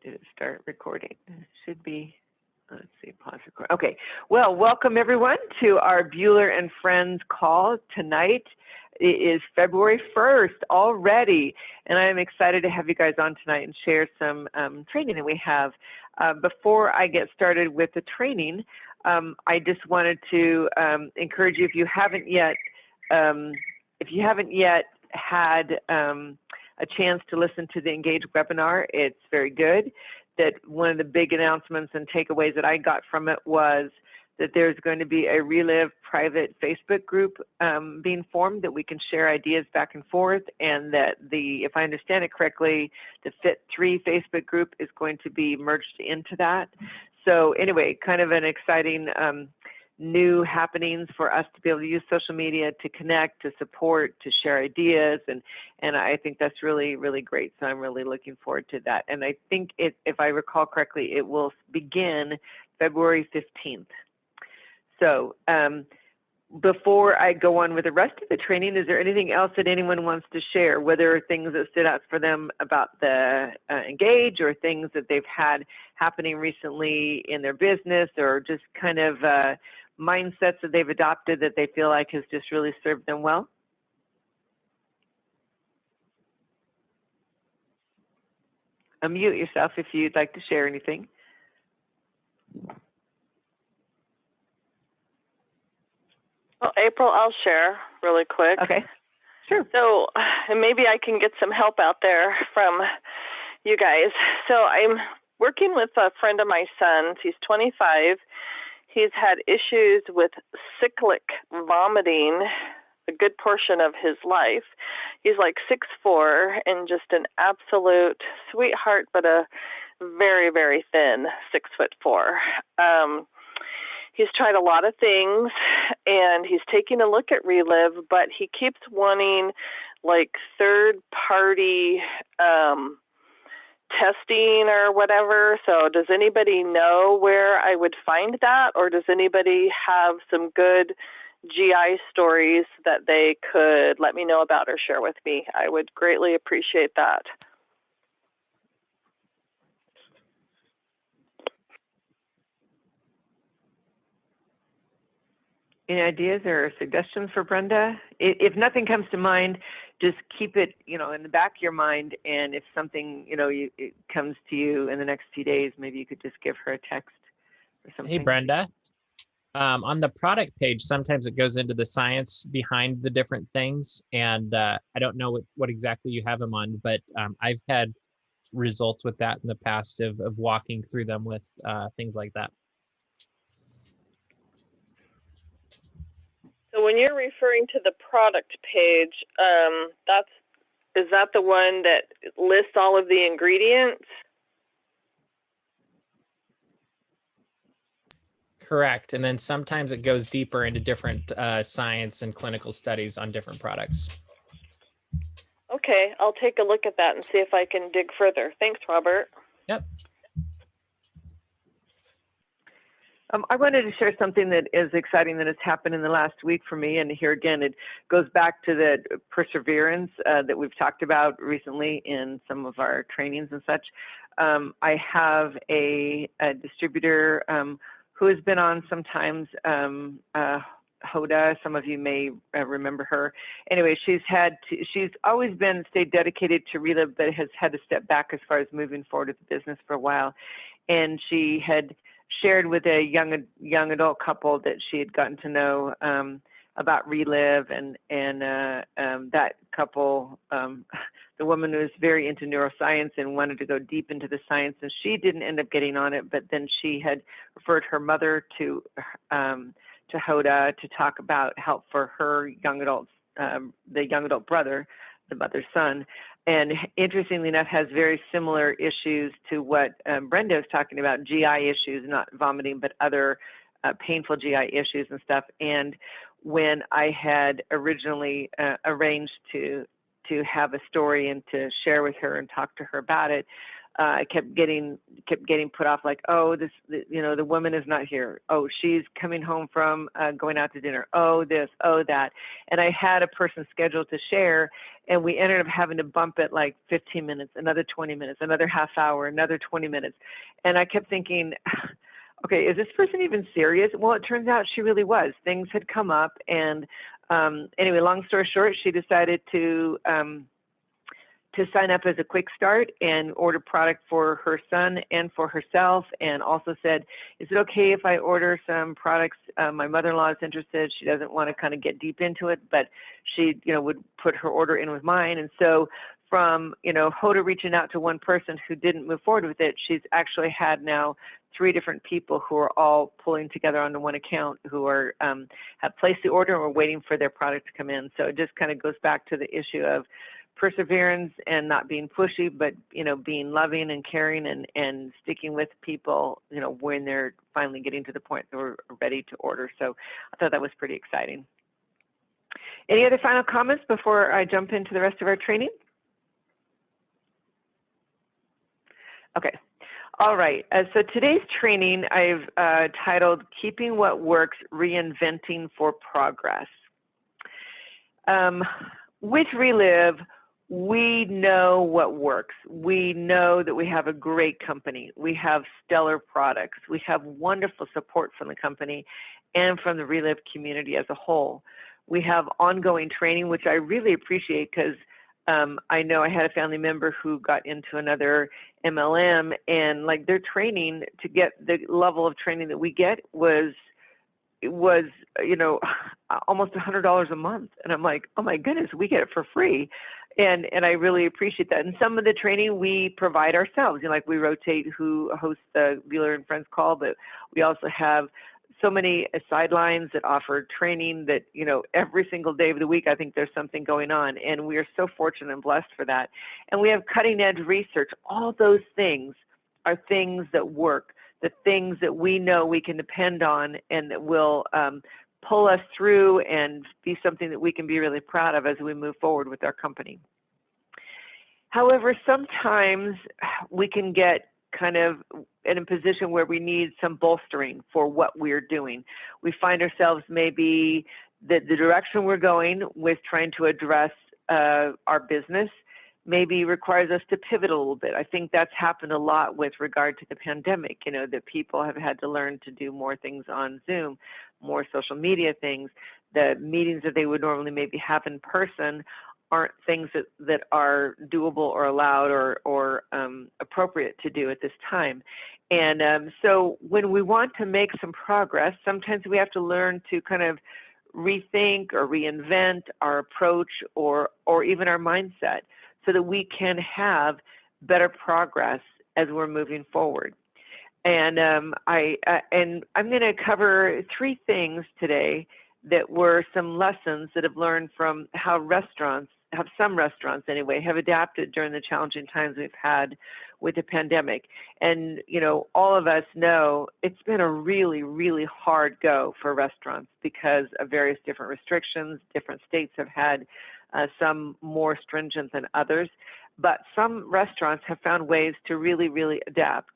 Did it start recording? It should be. Let's see, pause record. Okay, well, welcome everyone to our Buhler and Friends call tonight. It is February 1st already, and I'm excited to have you guys on tonight and share some training that we have. Before I get started with the training, I just wanted to encourage you, if you haven't yet had a chance to listen to the Engage webinar, it's very good. That one of the big announcements and takeaways that I got from it was that there's going to be a Relive private Facebook group being formed that we can share ideas back and forth, and that if I understand it correctly, the Fit3 Facebook group is going to be merged into that. So anyway, kind of an exciting new happenings for us to be able to use social media to connect, to support, to share ideas, and I think that's really, really great. So I'm really looking forward to that. And I think if I recall correctly, it will begin February 15th. So before I go on with the rest of the training, is there anything else that anyone wants to share, whether things that stood out for them about the Engage, or things that they've had happening recently in their business, or just kind of mindsets that they've adopted that they feel like has just really served them well? Unmute yourself if you'd like to share anything. Well, April, I'll share really quick. Okay, sure. So, and maybe I can get some help out there from you guys. So I'm working with a friend of my son's. He's 25. He's had issues with cyclic vomiting a good portion of his life. He's like 6'4" and just an absolute sweetheart, but a very, very thin 6'4". He's tried a lot of things, and he's taking a look at Relive, but he keeps wanting like third-party testing or whatever. So does anybody know where I would find that, or does anybody have some good GI stories that they could let me know about or share with me? I would greatly appreciate that. Any ideas or suggestions for Brenda? If nothing comes to mind, just keep it, in the back of your mind. And if something, it comes to you in the next few days, maybe you could just give her a text or something. Hey, Brenda. On the product page, sometimes it goes into the science behind the different things. And I don't know what exactly you have them on, but I've had results with that in the past of walking through them with things like that. So when you're referring to the product page, is that the one that lists all of the ingredients? Correct. And then sometimes it goes deeper into different science and clinical studies on different products. Okay, I'll take a look at that and see if I can dig further. Thanks, Robert. Yep. I wanted to share something that is exciting that has happened in the last week for me. And here again, it goes back to the perseverance that we've talked about recently in some of our trainings and such. I have a distributor who has been on sometimes, Hoda. Some of you may remember her. Anyway, she's always stayed dedicated to Relive, but has had to step back as far as moving forward with the business for a while. And she had shared with a young adult couple that she had gotten to know about Relive, and that couple, the woman was very into neuroscience and wanted to go deep into the science, and she didn't end up getting on it, but then she had referred her mother to Hoda to talk about help for her young adults, the young adult brother, the mother's son. And interestingly enough, has very similar issues to what Brenda was talking about, GI issues, not vomiting, but other painful GI issues and stuff. And when I had originally arranged to have a story and to share with her and talk to her about it, I kept getting put off, like, oh, the woman is not here. Oh, she's coming home from going out to dinner. Oh, this, oh, that. And I had a person scheduled to share, and we ended up having to bump it like 15 minutes, another 20 minutes, another half hour, another 20 minutes. And I kept thinking, okay, is this person even serious? Well, it turns out she really was. Things had come up, and anyway, long story short, she decided to sign up as a quick start and order product for her son and for herself, and also said, is it okay if I order some products? My mother-in-law is interested. She doesn't want to kind of get deep into it, but she, would put her order in with mine. And so from, Hoda reaching out to one person who didn't move forward with it, she's actually had now 3 different people who are all pulling together onto one account who are have placed the order and are waiting for their product to come in. So it just kind of goes back to the issue of perseverance and not being pushy, but being loving and caring and sticking with people, when they're finally getting to the point that we're ready to order. So I thought that was pretty exciting. Any other final comments before I jump into the rest of our training? Okay. All right. So today's training I've titled Keeping What Works, Reinventing for Progress. With Relive, we know what works. We know that we have a great company. We have stellar products. We have wonderful support from the company and from the Relive community as a whole. We have ongoing training, which I really appreciate, because I know I had a family member who got into another MLM, and like their training to get the level of training that we get was almost $100 a month. And I'm like, oh my goodness, we get it for free. And I really appreciate that. And some of the training we provide ourselves, like we rotate who hosts the Buhler and Friends call, but we also have so many sidelines that offer training that, every single day of the week, I think there's something going on. And we are so fortunate and blessed for that. And we have cutting edge research. All those things are things that work, the things that we know we can depend on and that will pull us through and be something that we can be really proud of as we move forward with our company. However, sometimes we can get kind of in a position where we need some bolstering for what we're doing. We find ourselves maybe the direction we're going with trying to address our business maybe requires us to pivot a little bit. I think that's happened a lot with regard to the pandemic, that people have had to learn to do more things on Zoom, more social media things. The meetings that they would normally maybe have in person aren't things that are doable or allowed or appropriate to do at this time. And so when we want to make some progress, sometimes we have to learn to kind of rethink or reinvent our approach or even our mindset, so that we can have better progress as we're moving forward. And I'm going to cover 3 things today that were some lessons that I've learned from how some restaurants anyway, have adapted during the challenging times we've had with the pandemic. And, all of us know it's been a really, really hard go for restaurants because of various different restrictions. Different states have had some more stringent than others, but some restaurants have found ways to really, really adapt.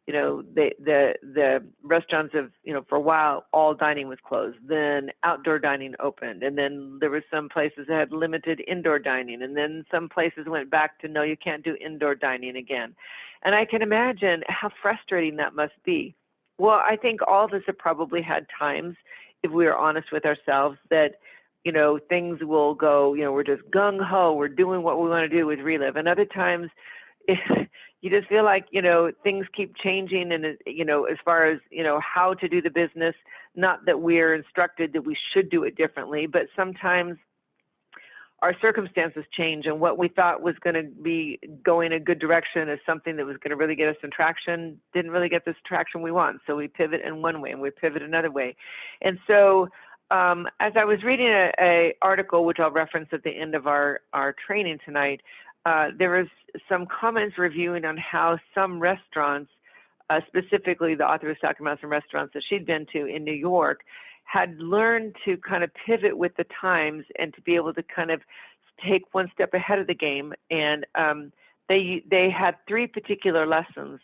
The restaurants have, for a while, all dining was closed. Then outdoor dining opened, and then there were some places that had limited indoor dining, and then some places went back to, no, you can't do indoor dining again. And I can imagine how frustrating that must be. Well, I think all of us have probably had times, if we are honest with ourselves, that things will go, we're just gung-ho, we're doing what we want to do with Relive. And other times, you just feel like, things keep changing and, as far as, how to do the business, not that we're instructed that we should do it differently, but sometimes our circumstances change, and what we thought was going to be going a good direction is something that was going to really get us some traction, didn't really get this traction we want. So we pivot in one way and we pivot another way. And so, as I was reading a article, which I'll reference at the end of our training tonight, there was some comments reviewing on how some restaurants, specifically the author was talking about some restaurants that she'd been to in New York, had learned to kind of pivot with the times and to be able to kind of take one step ahead of the game. And they had 3 particular lessons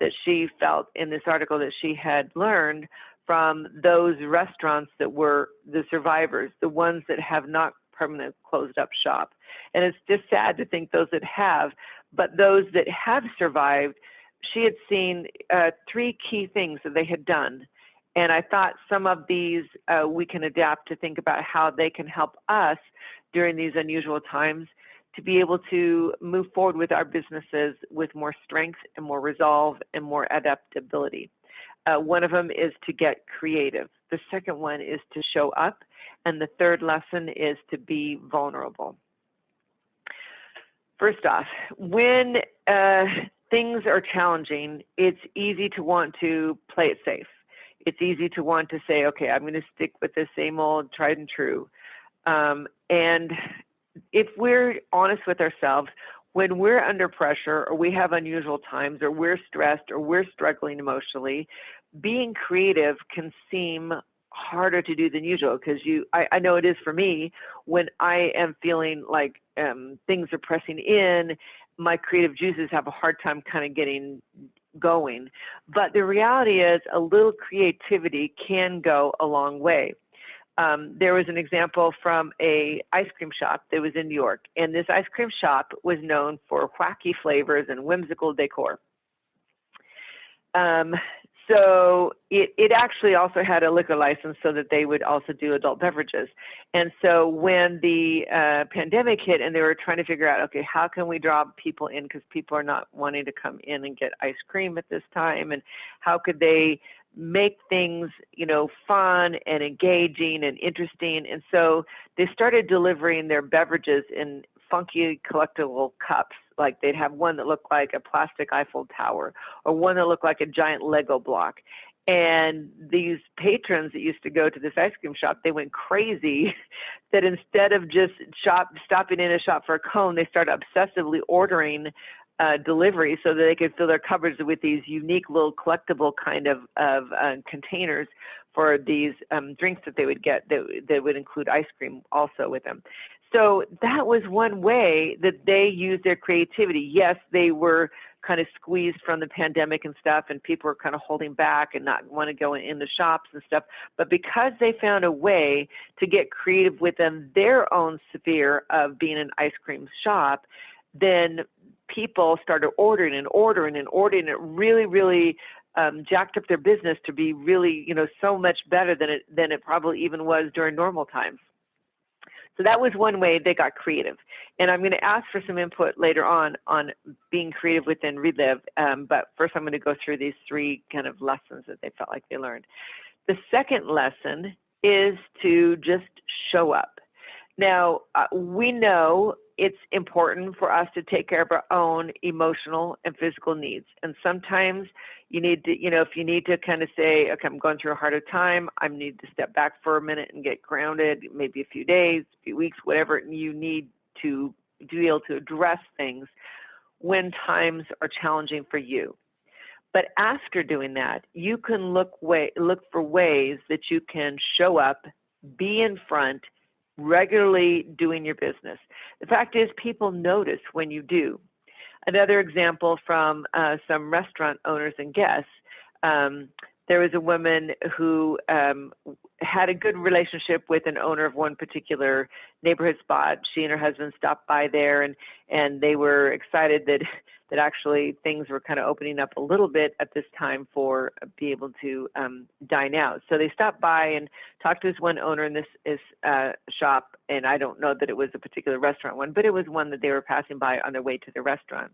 that she felt in this article that she had learned from those restaurants that were the survivors, the ones that have not permanent closed up shop. And it's just sad to think those that have, but those that have survived, she had seen 3 key things that they had done. And I thought some of these we can adapt to think about how they can help us during these unusual times to be able to move forward with our businesses with more strength and more resolve and more adaptability. One of them is to get creative. The second one is to show up. And the third lesson is to be vulnerable. First off, when things are challenging, it's easy to want to play it safe. It's easy to want to say, okay, I'm going to stick with the same old tried and true. And if we're honest with ourselves, when we're under pressure or we have unusual times or we're stressed or we're struggling emotionally, being creative can seem harder to do than usual because I know it is for me when I am feeling like things are pressing in, my creative juices have a hard time kind of getting going. But the reality is a little creativity can go a long way. There was an example from a ice cream shop that was in New York, and this ice cream shop was known for wacky flavors and whimsical decor. So it actually also had a liquor license so that they would also do adult beverages. And so when the pandemic hit and they were trying to figure out, okay, how can we draw people in because people are not wanting to come in and get ice cream at this time, and how could they make things, fun and engaging and interesting. And so they started delivering their beverages in funky collectible cups. Like they'd have one that looked like a plastic Eiffel Tower or one that looked like a giant Lego block. And these patrons that used to go to this ice cream shop, they went crazy that instead of just stopping in a shop for a cone, they started obsessively ordering delivery so that they could fill their cupboards with these unique little collectible kind of containers for these drinks that they would get that would include ice cream also with them. So that was one way that they used their creativity. Yes, they were kind of squeezed from the pandemic and stuff, and people were kind of holding back and not want to go in the shops and stuff. But because they found a way to get creative within their own sphere of being an ice cream shop, then people started ordering and ordering and ordering. It really, really jacked up their business to be really, so much better than it probably even was during normal times. So that was one way they got creative. And I'm going to ask for some input later on being creative within Relive. But first I'm going to go through these 3 kind of lessons that they felt like they learned. The second lesson is to just show up. Now, we know it's important for us to take care of our own emotional and physical needs. And sometimes you need to, if you need to kind of say, okay, I'm going through a harder time, I need to step back for a minute and get grounded, maybe a few days, a few weeks, whatever you need to be able to address things when times are challenging for you. But after doing that, you can look for ways that you can show up, be in front, regularly doing your business. The fact is, people notice when you do. Another example from some restaurant owners and guests, there was a woman who had a good relationship with an owner of one particular neighborhood spot. She and her husband stopped by there, and they were excited that actually things were kind of opening up a little bit at this time for be able to dine out. So they stopped by and talked to this one owner in this shop, and I don't know that it was a particular restaurant one, but it was one that they were passing by on their way to the restaurant.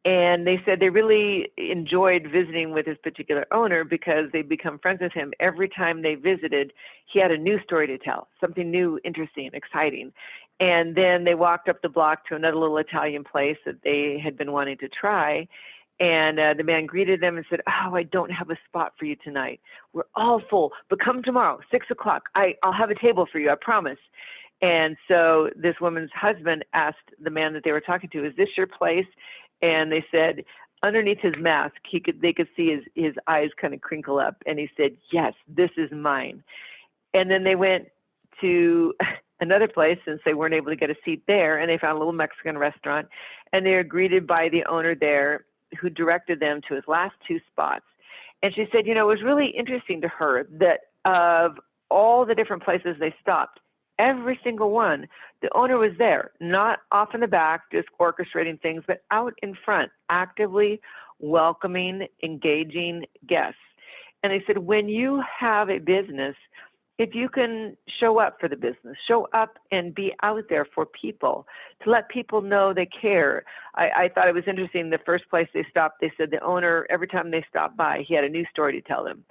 And they said they really enjoyed visiting with this particular owner because they'd become friends with him. Every time they visited, he had a new story to tell, something new, interesting, exciting. And then they walked up the block to another little Italian place that they had been wanting to try. And the man greeted them and said, "Oh, I don't have a spot for you tonight. We're all full, but come tomorrow, 6 o'clock. I'll have a table for you, I promise." And so this woman's husband asked the man that they were talking to, "Is this your place?" And they said, underneath his mask, they could see his eyes kind of crinkle up. And he said, "Yes, this is mine." And then they went to another place since they weren't able to get a seat there, and they found a little Mexican restaurant, and they were greeted by the owner there who directed them to his last two spots. And she said, you know, it was really interesting to her that of all the different places they stopped, every single one, the owner was there, not off in the back, just orchestrating things, but out in front, actively welcoming, engaging guests. And they said, when you have a business, if you can show up for the business, show up and be out there for people, to let people know they care. I thought it was interesting, the first place they stopped, they said the owner, every time they stopped by, he had a new story to tell them.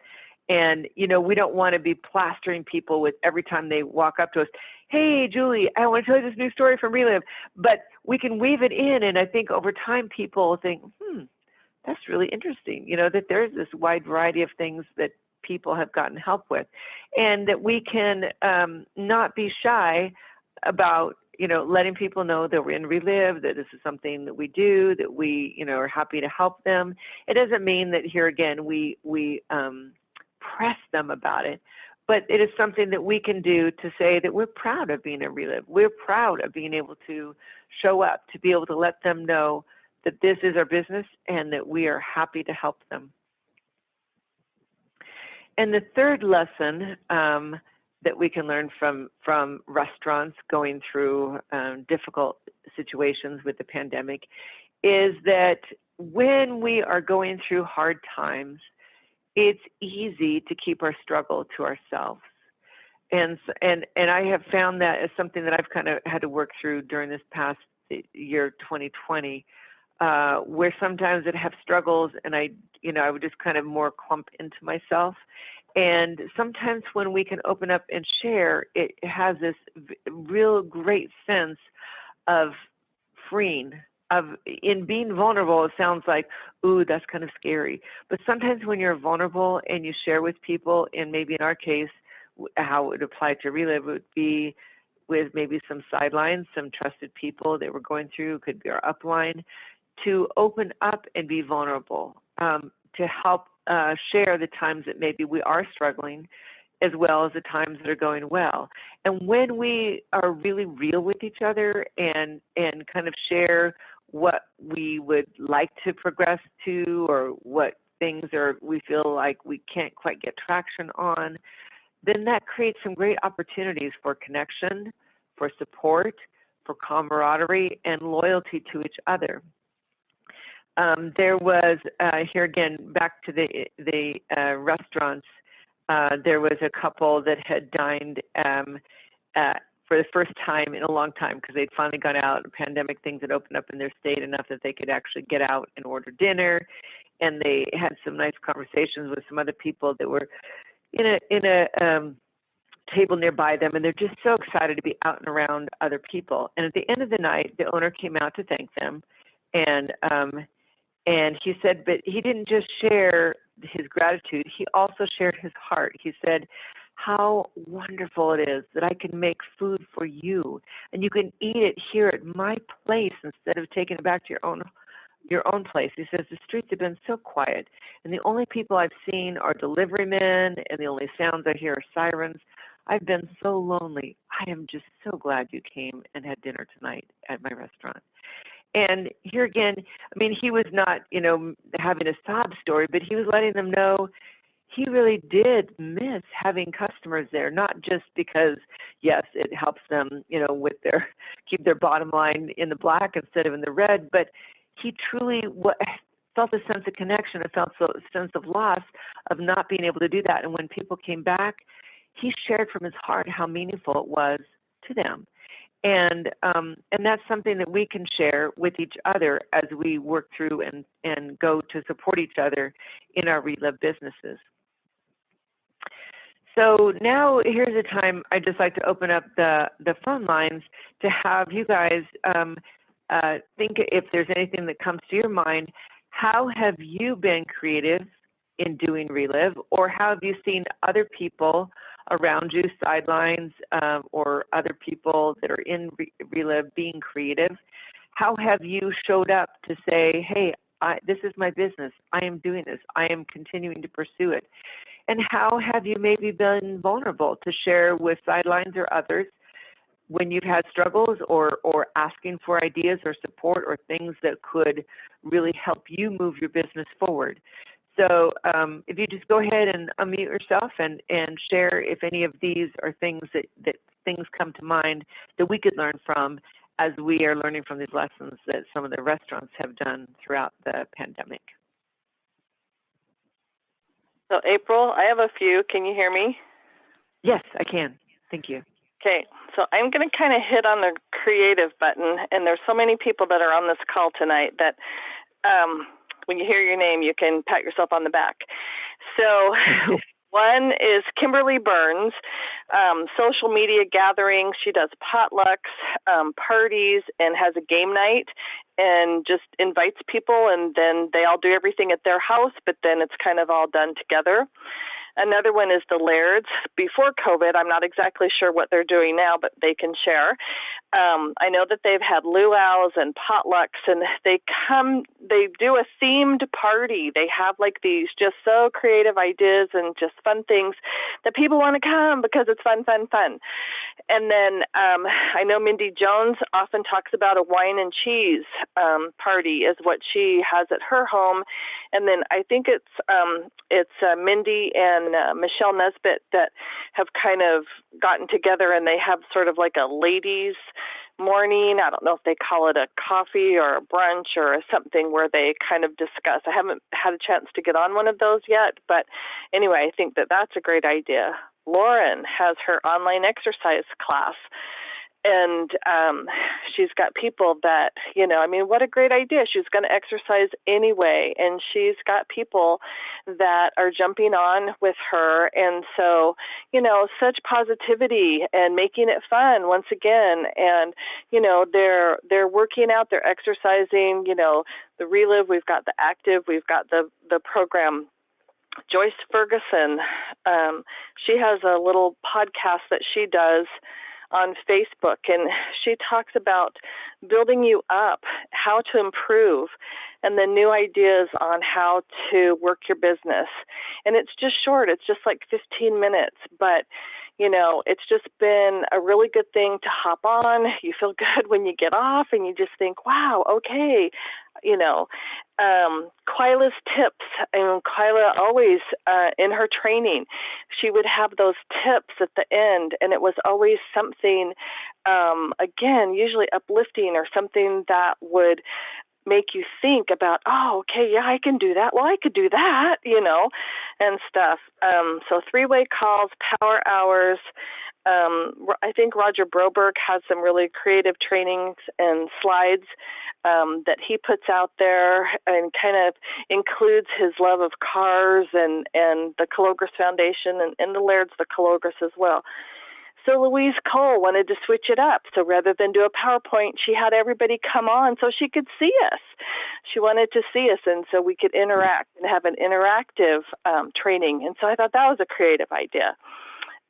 And, you know, we don't want to be plastering people with every time they walk up to us, hey, Julie, I want to tell you this new story from Relive. But we can weave it in, and I think over time people think, that's really interesting, you know, that there's this wide variety of things that people have gotten help with, and that we can not be shy about, you know, letting people know that we're in Relive, that this is something that we do, that we, you know, are happy to help them. It doesn't mean that here again we press them about it, but it is something that we can do to say that we're proud of being in Relive. We're proud of being able to show up, to be able to let them know that this is our business and that we are happy to help them. And the third lesson that we can learn from restaurants going through difficult situations with the pandemic is that when we are going through hard times, it's easy to keep our struggle to ourselves. And I have found that as something that I've kind of had to work through during this past year, 2020, where sometimes I'd have struggles and I would just kind of more clump into myself. And sometimes when we can open up and share, it has this real great sense of freeing. In being vulnerable, it sounds like, ooh, that's kind of scary. But sometimes when you're vulnerable and you share with people, and maybe in our case, how it would apply to Relive would be with maybe some sidelines, some trusted people that we're going through, could be our upline, to open up and be vulnerable, to help share the times that maybe we are struggling, as well as the times that are going well. And when we are really real with each other and kind of share what we would like to progress to, or what things we feel like we can't quite get traction on, then that creates some great opportunities for connection, for support, for camaraderie, and loyalty to each other. There was, here again, back to the restaurants, there was a couple that had dined for the first time in a long time, because they'd finally gone out. Pandemic things had opened up in their state enough that they could actually get out and order dinner. And they had some nice conversations with some other people that were in a table nearby them, and they're just so excited to be out and around other people. And at the end of the night, the owner came out to thank them, and he said, but he didn't just share his gratitude, he also shared his heart. He said, how wonderful it is that I can make food for you, and you can eat it here at my place instead of taking it back to your own place. He says, the streets have been so quiet, and the only people I've seen are delivery men, and the only sounds I hear are sirens. I've been so lonely. I am just so glad you came and had dinner tonight at my restaurant. And here again, I mean, he was not, having a sob story, but he was letting them know he really did miss having customers there, not just because, yes, it helps them, with keep their bottom line in the black instead of in the red, but he truly felt a sense of connection, felt a sense of loss of not being able to do that. And when people came back, he shared from his heart how meaningful it was to them. And that's something that we can share with each other as we work through and go to support each other in our Relive businesses. So now here's a time I'd just like to open up the phone lines to have you guys think if there's anything that comes to your mind. How have you been creative in doing Relive, or how have you seen other people around you, sidelines, or other people that are in Relive being creative? How have you showed up to say, hey, this is my business, I am doing this, I am continuing to pursue it? And how have you maybe been vulnerable to share with sidelines or others when you've had struggles, or asking for ideas or support or things that could really help you move your business forward. So if you just go ahead and unmute yourself and share if any of these are things that things come to mind that we could learn from as we are learning from these lessons that some of the restaurants have done throughout the pandemic. So April, I have a few. Can you hear me? Yes, I can. Thank you. Okay, so I'm going to kind of hit on the creative button, and there's so many people that are on this call tonight that when you hear your name, you can pat yourself on the back. So one is Kimberly Burns, social media gatherings. She does potlucks, parties, and has a game night and just invites people, and then they all do everything at their house, but then it's kind of all done together. Another one is the Lairds. Before COVID, I'm not exactly sure what they're doing now, but they can share. I know that they've had luau's and potlucks, and they do a themed party. They have like these just so creative ideas and just fun things that people want to come because it's fun. And then I know Mindy Jones often talks about a wine and cheese party is what she has at her home. And then I think it's Mindy and Michelle Nesbitt that have kind of gotten together, and they have sort of like a ladies' morning. I don't know if they call it a coffee or a brunch or something where they kind of discuss. I haven't had a chance to get on one of those yet, but anyway, I think that that's a great idea. Lauren has her online exercise class, and she's got people that, what a great idea. She's going to exercise anyway, and she's got people that are jumping on with her. And so, such positivity and making it fun once again. And, they're working out, they're exercising, the Relive, we've got the Active, we've got the program. Joyce Ferguson, she has a little podcast that she does on Facebook, and she talks about building you up, how to improve, and then new ideas on how to work your business. And it's just short. It's just like 15 minutes, but it's just been a really good thing to hop on. You feel good when you get off, and you just think, wow, okay. Quila's tips, and Quila always, in her training, she would have those tips at the end, and it was always something, again, usually uplifting or something that would make you think about, oh, okay, yeah, I can do that. Well, I could do that, and stuff. So 3-way calls, power hours. I think Roger Broberg has some really creative trainings and slides that he puts out there, and kind of includes his love of cars and the Calogris Foundation and the Lairds, the Calogris as well. So Louise Cole wanted to switch it up. So rather than do a PowerPoint, she had everybody come on so she could see us. She wanted to see us, and so we could interact and have an interactive training. And so I thought that was a creative idea.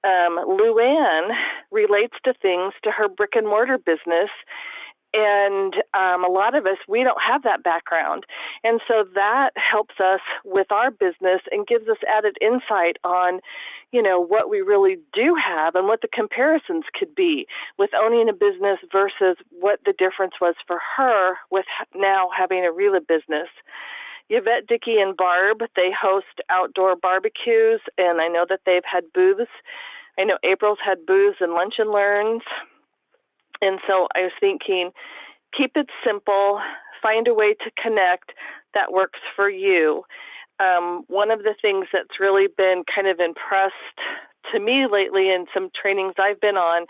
Luann relates to things to her brick and mortar business. And a lot of us, we don't have that background. And so that helps us with our business and gives us added insight on, what we really do have and what the comparisons could be with owning a business versus what the difference was for her with now having a real business. Yvette, Dickey, and Barb, they host outdoor barbecues, and I know that they've had booths. I know April's had booths and lunch and learns. And so I was thinking, keep it simple, find a way to connect that works for you. One of the things that's really been kind of impressed to me lately in some trainings I've been on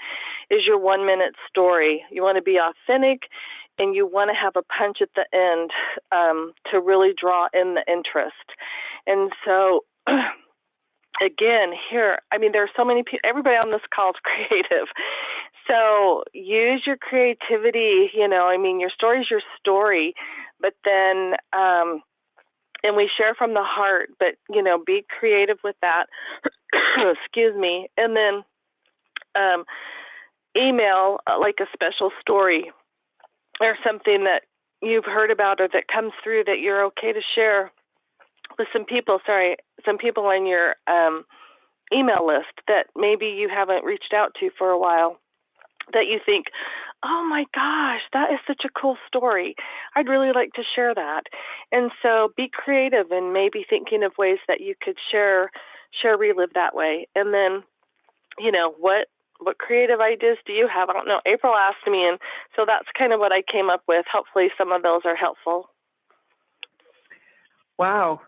is your 1-minute story. You want to be authentic, and you want to have a punch at the end to really draw in the interest. And so again, here, there are so many people, everybody on this call is creative. So use your creativity, your story is your story, but then, and we share from the heart, but, be creative with that. Excuse me. And then email like a special story or something that you've heard about or that comes through that you're okay to share with some people on your email list that maybe you haven't reached out to for a while. that you think, oh my gosh, that is such a cool story. I'd really like to share that. And so be creative and maybe thinking of ways that you could share Relive that way. And then, what creative ideas do you have? I don't know. April asked me, and so that's kind of what I came up with. Hopefully some of those are helpful. Wow.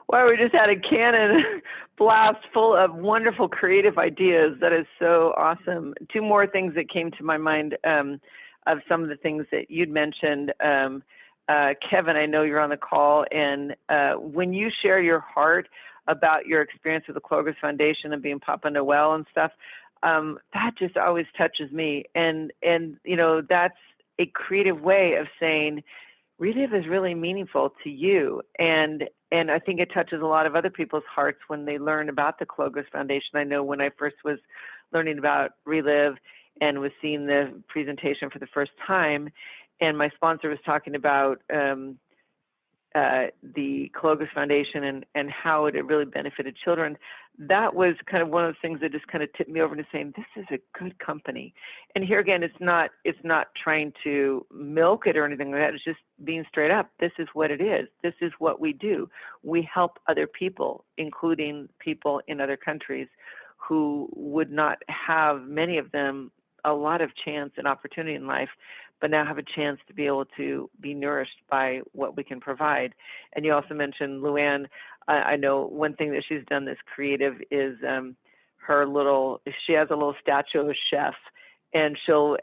Wow, we just had a cannon blast full of wonderful creative ideas. That is so awesome. Two more things that came to my mind of some of the things that you'd mentioned. Kevin, I know you're on the call, and when you share your heart about your experience with the Clovis Foundation and being Papa Noel and stuff, that just always touches me. And that's a creative way of saying, Relive is really meaningful to you, and I think it touches a lot of other people's hearts when they learn about the Clovis Foundation. I know when I first was learning about Relive and was seeing the presentation for the first time, and my sponsor was talking about the Clovis Foundation and how it really benefited children, that was kind of one of the things that just kind of tipped me over to saying, this is a good company. And here again, it's not trying to milk it or anything like that. It's just being straight up. This is what it is. This is what we do. We help other people, including people in other countries who would not have, many of them, a lot of chance and opportunity in life, but now have a chance to be able to be nourished by what we can provide. And you also mentioned Luann. I know one thing that she's done that's creative is she has a little statue of a chef, and she'll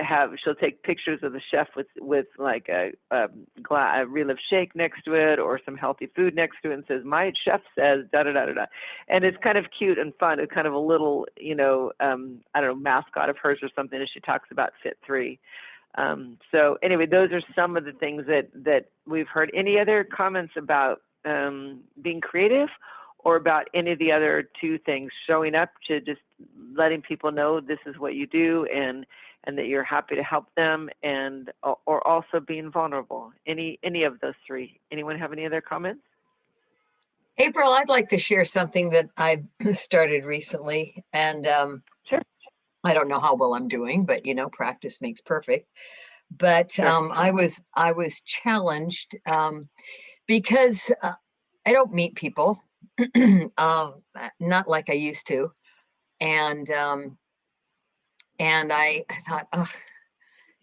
take pictures of the chef with like a Relive shake next to it or some healthy food next to it, and says, my chef says da da da da da. And it's kind of cute and fun. It's kind of a little, I don't know, mascot of hers or something as she talks about Fit 3. So anyway, those are some of the things that we've heard. Any other comments about being creative, or about any of the other two things, showing up to just letting people know this is what you do and that you're happy to help them, and or also being vulnerable? Any of those three? Anyone have any other comments? April, I'd like to share something that I started recently, and Sure. I don't know how well I'm doing, but practice makes perfect. But Sure. I was challenged because I don't meet people, not like I used to, and I thought,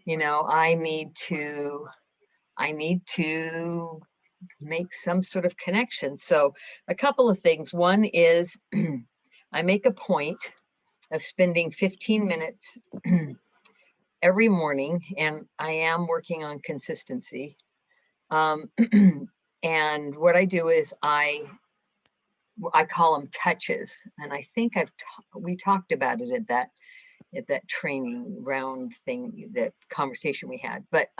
I need to make some sort of connection. So a couple of things. One is I make a point of spending 15 minutes every morning, and I am working on consistency. And what I do is I call them touches, and I think we talked about it at that training round thing, that conversation we had. But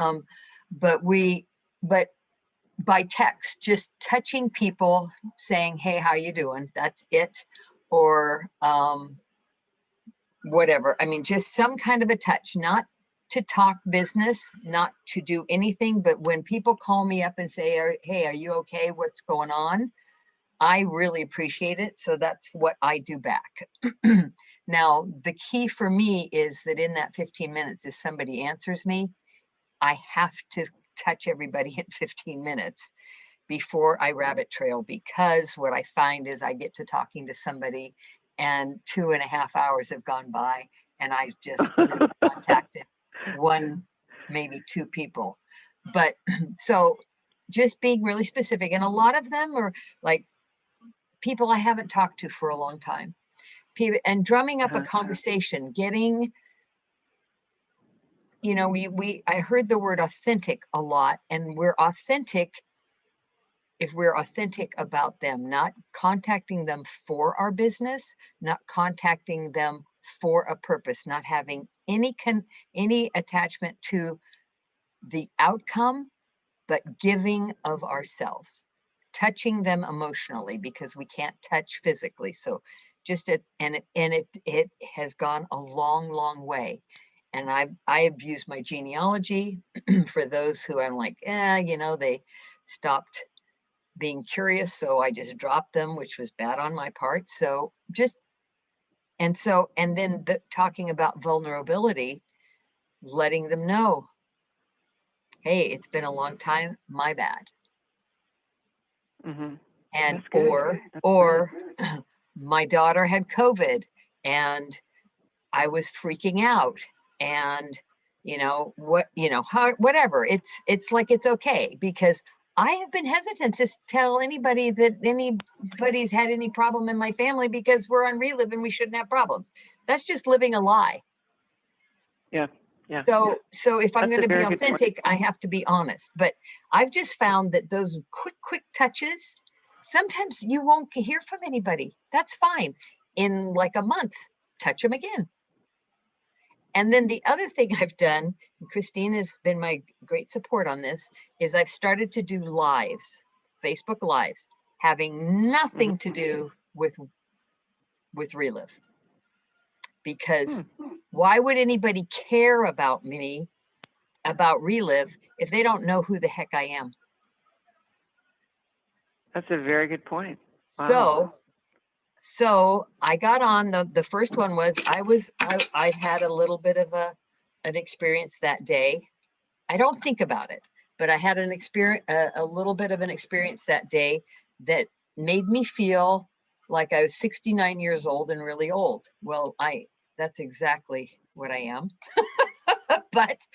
by text, just touching people, saying, hey, how you doing? That's it. Or whatever. I mean, just some kind of a touch, not to talk business, not to do anything. But when people call me up and say, hey, are you okay? What's going on? I really appreciate it. So that's what I do back. Now, the key for me is that in that 15 minutes, if somebody answers me, I have to touch everybody in 15 minutes before I rabbit trail, because what I find is I get to talking to somebody and 2.5 hours have gone by and I've just really contacted one, maybe two people. But so just being really specific, and a lot of them are like people I haven't talked to for a long time, and drumming up a conversation, getting, I heard the word authentic a lot, and we're authentic if we're authentic about them, not contacting them for our business, not contacting them for a purpose, not having any attachment to the outcome, but giving of ourselves, touching them emotionally, because we can't touch physically. So just it has gone a long, long way. And I've used my genealogy for those who I'm like, they stopped being curious, so I just dropped them, which was bad on my part. So then talking about vulnerability, letting them know, hey, it's been a long time, my bad. Mm-hmm. And That's good. or my daughter had COVID and I was freaking out, and whatever. It's like, it's okay, because I have been hesitant to tell anybody that anybody's had any problem in my family, because we're on Relive and we shouldn't have problems. That's just living a lie. Yeah. Yeah. So if I'm That's going a to be very good point. authentic, I have to be honest. But I've just found that those quick touches, sometimes you won't hear from anybody. That's fine. In like a month, touch them again. And then the other thing I've done, and Christine has been my great support on this, is I've started to do lives, Facebook lives, having nothing to do with Relive. Because why would anybody care about me, about Relive, if they don't know who the heck I am? That's a very good point. Wow. So I got on the first one was I had a little bit of an experience that day. I don't think about it, but I had an experience, a little bit of an experience that day that made me feel like I was 69 years old and really old. Well, that's exactly what I am, but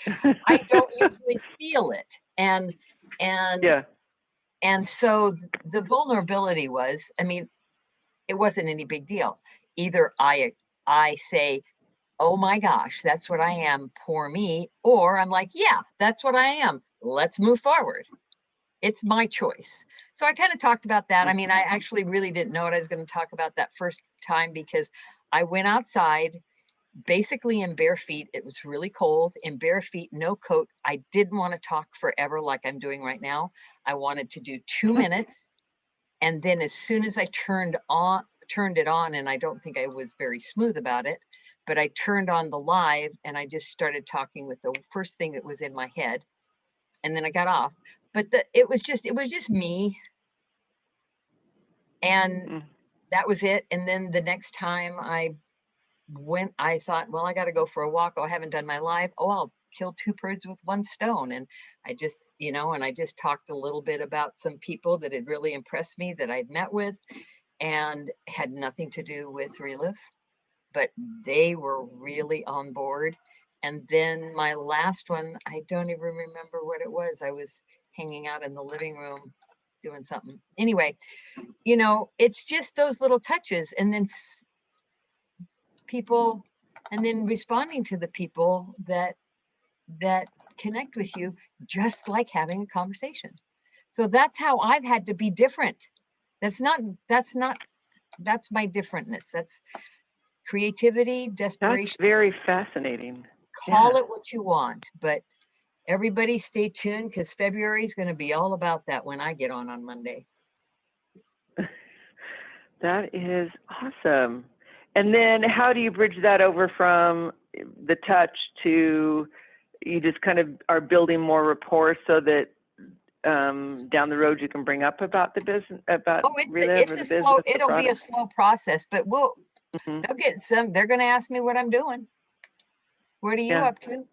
I don't usually feel it. And Yeah. And so the vulnerability was, I mean, it wasn't any big deal. Either I say, oh my gosh, that's what I am, poor me, or I'm like, yeah, that's what I am. Let's move forward. It's my choice. So I kind of talked about that. I mean, I actually really didn't know what I was going to talk about that first time, because I went outside basically in bare feet. It was really cold, in bare feet, no coat. I didn't want to talk forever like I'm doing right now. I wanted to do 2 minutes. And then as soon as I turned it on, and I don't think I was very smooth about it, but I turned on the live and I just started talking with the first thing that was in my head. And then I got off. But it was just me. And that was it. And then the next time I thought, well, I got to go for a walk. Oh, I haven't done my live. Oh, I'll kill 2 birds with 1 stone. And I just, and I just talked a little bit about some people that had really impressed me that I'd met with, and had nothing to do with Relive, but they were really on board. And then my last one, I don't even remember what it was. I was hanging out in the living room doing something. Anyway, it's just those little touches, and then people, and then responding to the people that connect with you, just like having a conversation. So that's how I've had to be different. That's my differentness. That's creativity, desperation. That's very fascinating. Call it what you want, but everybody stay tuned, because February is going to be all about that when I get on Monday. That is awesome. And then how do you bridge that over from the touch to, you just kind of are building more rapport so that down the road you can bring up about the business, about Relive, or the business? It'll be a slow process, but they'll get some. They're going to ask me what I'm doing. What are you up to?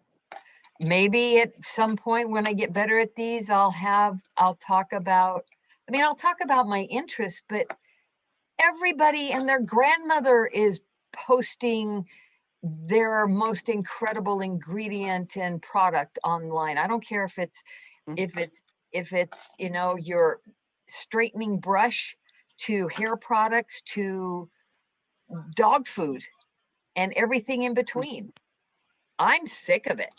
Maybe at some point when I get better at these, I'll talk about my interests, but everybody and their grandmother is posting their most incredible ingredient and product online. I don't care if it's your straightening brush, to hair products, to dog food, and everything in between. I'm sick of it.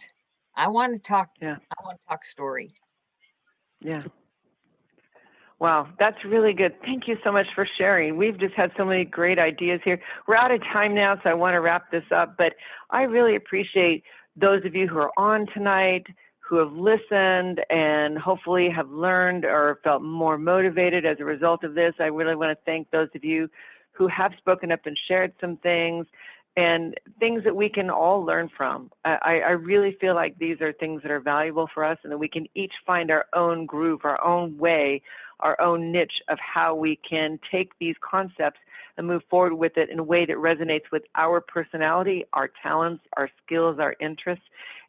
I want to talk. I want to talk story. Yeah. Wow, that's really good. Thank you so much for sharing. We've just had so many great ideas here. We're out of time now, so I want to wrap this up, but I really appreciate those of you who are on tonight, who have listened and hopefully have learned or felt more motivated as a result of this. I really want to thank those of you who have spoken up and shared some things, and things that we can all learn from. I really feel like these are things that are valuable for us, and that we can each find our own groove, our own way, our own niche of how we can take these concepts and move forward with it in a way that resonates with our personality, our talents, our skills, our interests,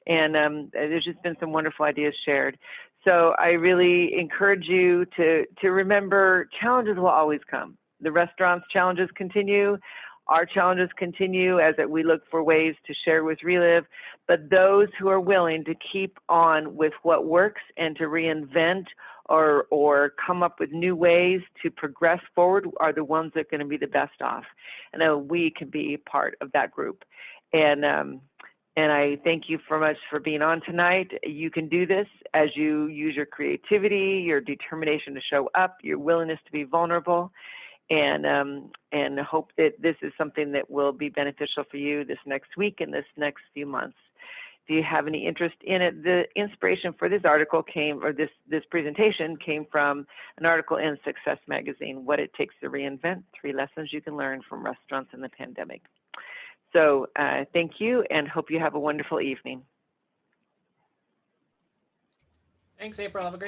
And there's just been some wonderful ideas shared. So I really encourage you to remember challenges will always come. The restaurant's challenges continue. Our challenges continue as we look for ways to share with Relive. But those who are willing to keep on with what works and to reinvent or come up with new ways to progress forward are the ones that are going to be the best off. And we can be part of that group. And I thank you so much for being on tonight. You can do this as you use your creativity, your determination to show up, your willingness to be vulnerable, and hope that this is something that will be beneficial for you this next week and this next few months. If you have any interest in it, the inspiration for this article this presentation came from an article in Success Magazine, What It Takes to Reinvent, 3 Lessons You Can Learn from Restaurants in the Pandemic. So thank you, and hope you have a wonderful evening. Thanks, April. Have a great